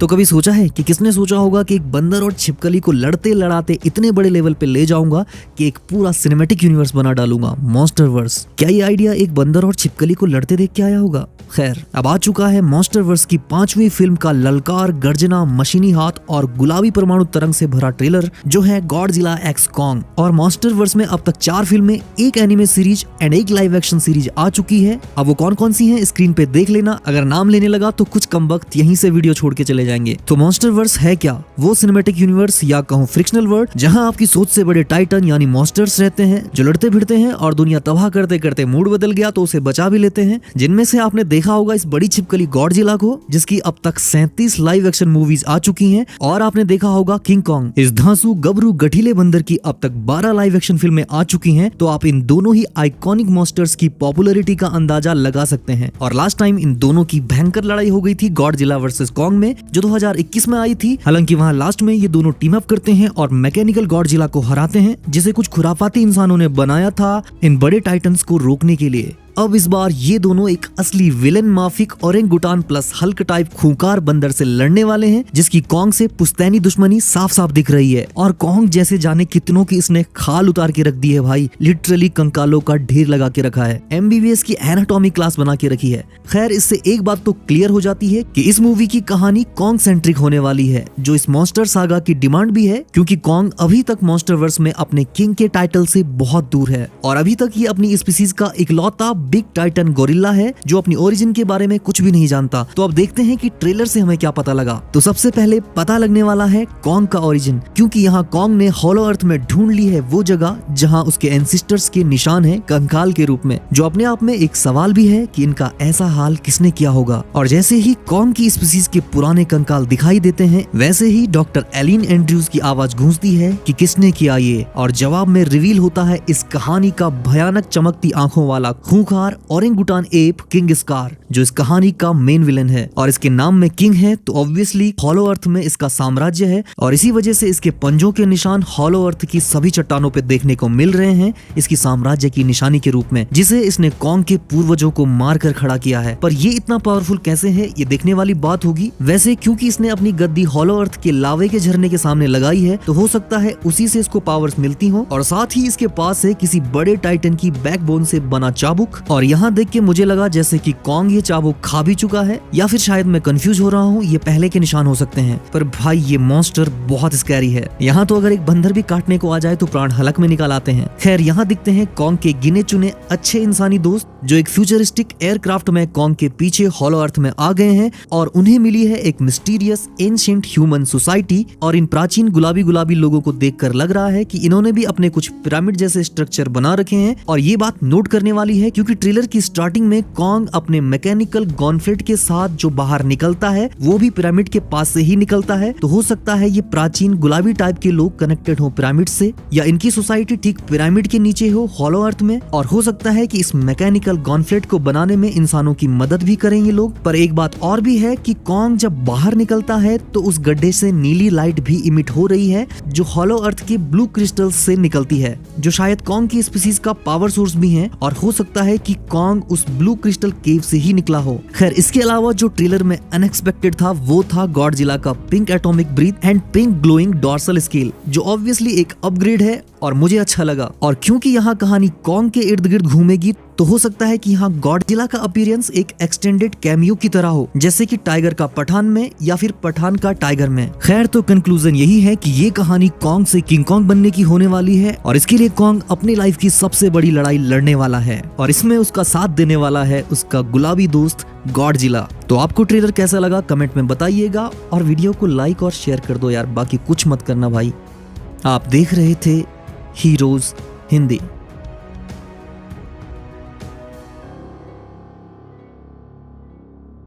तो कभी सोचा है कि किसने सोचा होगा कि एक बंदर और छिपकली को लड़ते लड़ाते इतने बड़े लेवल पे ले जाऊंगा कि एक पूरा सिनेमैटिक यूनिवर्स बना डालूंगा, मॉन्स्टरवर्स। क्या ये आइडिया एक बंदर और छिपकली को लड़ते देख के आया होगा? खैर, अब आ चुका है मॉन्स्टरवर्स की 5वीं फिल्म का ललकार, गर्जना, मशीनी हाथ और गुलाबी परमाणु तरंग से भरा ट्रेलर, जो है गॉडजिला एक्स कॉन्ग। और मॉन्स्टरवर्स में अब तक 4 फिल्में, 1 anime series and 1 live action series आ चुकी है। अब वो कौन कौन सी हैं स्क्रीन पे देख लेना। अगर नाम लेने लगा तो कुछ कम वक्त यहीं से वीडियो छोड़ के चले जाएंगे। तो मॉन्स्टरवर्स है क्या? वो सिनेमैटिक यूनिवर्स या कहूं फ्रिक्शनल वर्ल्ड, जहां आपकी सोच से बड़े टाइटन यानी मॉन्स्टर्स रहते हैं जो लड़ते भिड़ते हैं और दुनिया तबाह करते करते मूड बदल गया तो उसे बचा भी लेते हैं। जिनमें से आपने देखा होगा इस बड़ी छिपकली गॉडजिला को, जिसकी अब तक 37 लाइव एक्शन मूवीज आ चुकी हैं। और आपने देखा होगा किंग कॉन्ग, इस धांसू गबरू गठीले बंदर की अब तक 12 लाइव एक्शन फिल्में आ चुकी हैं। तो आप इन दोनों ही आइकॉनिक मॉन्स्टर्स की पॉपुलैरिटी का अंदाजा लगा सकते हैं। और लास्ट टाइम इन दोनों की भयंकर लड़ाई हो गई थी गॉडजिला वर्सेस कॉन्ग में, जो 2021 में आई थी। हालांकि वहां लास्ट में ये दोनों टीम अप करते हैं और मैकेनिकल गॉडजिला को हराते हैं, जिसे कुछ खुराफाती इंसानों ने बनाया था इन बड़े टाइटन्स को रोकने के लिए। अब इस बार ये दोनों एक असली विलेन माफिक ओरेंगुटान प्लस हल्क टाइप खूंखार बंदर से लड़ने वाले हैं, जिसकी कॉन्ग से पुश्तैनी दुश्मनी साफ साफ दिख रही है। और कॉन्ग जैसे जाने कितनों की इसने खाल उतार के रख दी है भाई, लिटरली कंकालों का ढेर लगा के रखा है। MBBS की एनाटॉमी क्लास बना के रखी है। खैर, इससे एक बात तो क्लियर हो जाती है कि इस मूवी की कहानी कॉन्ग सेंट्रिक होने वाली है, जो इस मॉन्स्टर सागा की डिमांड भी है, क्योंकि कॉन्ग अभी तक मॉन्स्टरवर्स में अपने किंग के टाइटल से बहुत दूर है और अभी तक ये अपनी स्पीसीज का इकलौता बिग टाइटन गोरिल्ला है जो अपनी ओरिजिन के बारे में कुछ भी नहीं जानता। तो अब देखते हैं कि ट्रेलर से हमें क्या पता लगा। तो सबसे पहले पता लगने वाला है कॉन्ग का ओरिजिन, क्योंकि यहाँ कॉन्ग ने हॉलो अर्थ में ढूंढ ली है वो जगह जहाँ उसके एंसिस्टर्स के निशान है कंकाल के रूप में, जो अपने आप में एक सवाल भी है कि इनका ऐसा हाल किसने किया होगा। और जैसे ही कॉन्ग की स्पीसीज के पुराने कंकाल दिखाई देते हैं, वैसे ही डॉक्टर एलिन एंड्रयूज की आवाज गूंजती है कि किसने किया ये, और जवाब में रिवील होता है इस कहानी का भयानक चमकती आंखों वाला खूंखार ओरेंगुटान एप किंग स्कार, जो इस कहानी का मेन विलन है। और इसके नाम में किंग है तो ऑब्वियसली हॉलो अर्थ में इसका साम्राज्य है, और इसी वजह से इसके पंजों के निशान हॉलो अर्थ की सभी चट्टानों पे देखने को मिल रहे हैं, इसकी साम्राज्य की निशानी के रूप में, जिसे इसने कॉन्ग के पूर्वजों को मारकर खड़ा किया है। पर ये इतना पावरफुल कैसे है, ये देखने वाली बात होगी। वैसे क्योंकि इसने अपनी गद्दी हॉलो अर्थ के लावे के झरने के सामने लगाई है, तो हो सकता है उसी से इसको पावर्स मिलती हो, और साथ ही इसके पास है किसी बड़े टाइटन की बैकबोन से बना चाबुक। और यहाँ देख के मुझे लगा जैसे कि कॉन्ग ये चाबुक खा भी चुका है, या फिर शायद मैं कंफ्यूज हो रहा हूँ, ये पहले के निशान हो सकते हैं। पर भाई ये मॉन्स्टर बहुत स्कैरी है। यहाँ तो अगर एक बंदर भी काटने को आ जाए तो प्राण हलक में निकाल आते हैं। खैर, यहाँ दिखते हैं कॉन्ग के गिने चुने अच्छे इंसानी दोस्त, जो एक फ्यूचरिस्टिक एयरक्राफ्ट में कॉन्ग के पीछे हॉलो अर्थ में आ गए हैं, और उन्हें मिली है एक मिस्टीरियस एंशिएंट ह्यूमन सोसाइटी। और इन प्राचीन गुलाबी गुलाबी लोगों को देखकर लग रहा है कि इन्होंने भी अपने कुछ पिरामिड जैसे स्ट्रक्चर बना रखे हैं। और ये बात नोट करने वाली है क्योंकि ट्रेलर की स्टार्टिंग में कॉन्ग अपने मैकेनिकल गॉन्फ्लेट के साथ जो बाहर निकलता है वो भी पिरामिड के पास से ही निकलता है। तो हो सकता है ये प्राचीन गुलाबी टाइप के लोग कनेक्टेड हो पिरामिड से, या इनकी सोसाइटी ठीक पिरामिड के नीचे हो हॉलो अर्थ में। और हो सकता है कि इस मैकेनिकल गॉन्फ्लेट को बनाने में इंसानों की मदद भी करें ये लोग। पर एक बात और भी है कि कॉन्ग जब बाहर निकलता है तो उस गड्ढे से नीली लाइट भी इमिट हो रही है, जो हॉलो अर्थ के ब्लू क्रिस्टल से निकलती है, जो शायद कॉन्ग की स्पीसीज का पावर सोर्स भी है। और हो सकता है कि कॉन्ग उस ब्लू क्रिस्टल केव से ही निकला हो। खैर, इसके अलावा जो ट्रेलर में अनएक्सपेक्टेड था वो था गॉडजिला का pink atomic breath and pink glowing dorsal scale, जो ऑब्वियसली एक अपग्रेड है और मुझे अच्छा लगा। और क्योंकि यहाँ कहानी कॉन्ग के इर्द गिर्द घूमेगी, तो हो सकता है कि यहाँ गॉडजिला का अपीयरेंस एक एक्सटेंडेड कैमियो की तरह हो, जैसे कि टाइगर का पठान में या फिर पठान का टाइगर में। खैर, तो कंक्लूजन यही है कि ये कहानी कॉन्ग से किंग कॉन्ग बनने की होने वाली है, और इसके लिए कॉन्ग अपनी लाइफ की सबसे बड़ी लड़ाई लड़ने वाला है, और इसमें उसका साथ देने वाला है उसका गुलाबी दोस्त गॉडजिला। तो आपको ट्रेलर कैसा लगा कमेंट में बताइएगा, और वीडियो को लाइक और शेयर कर दो यार, बाकी कुछ मत करना भाई। आप देख रहे थे हीरोज हिंदी।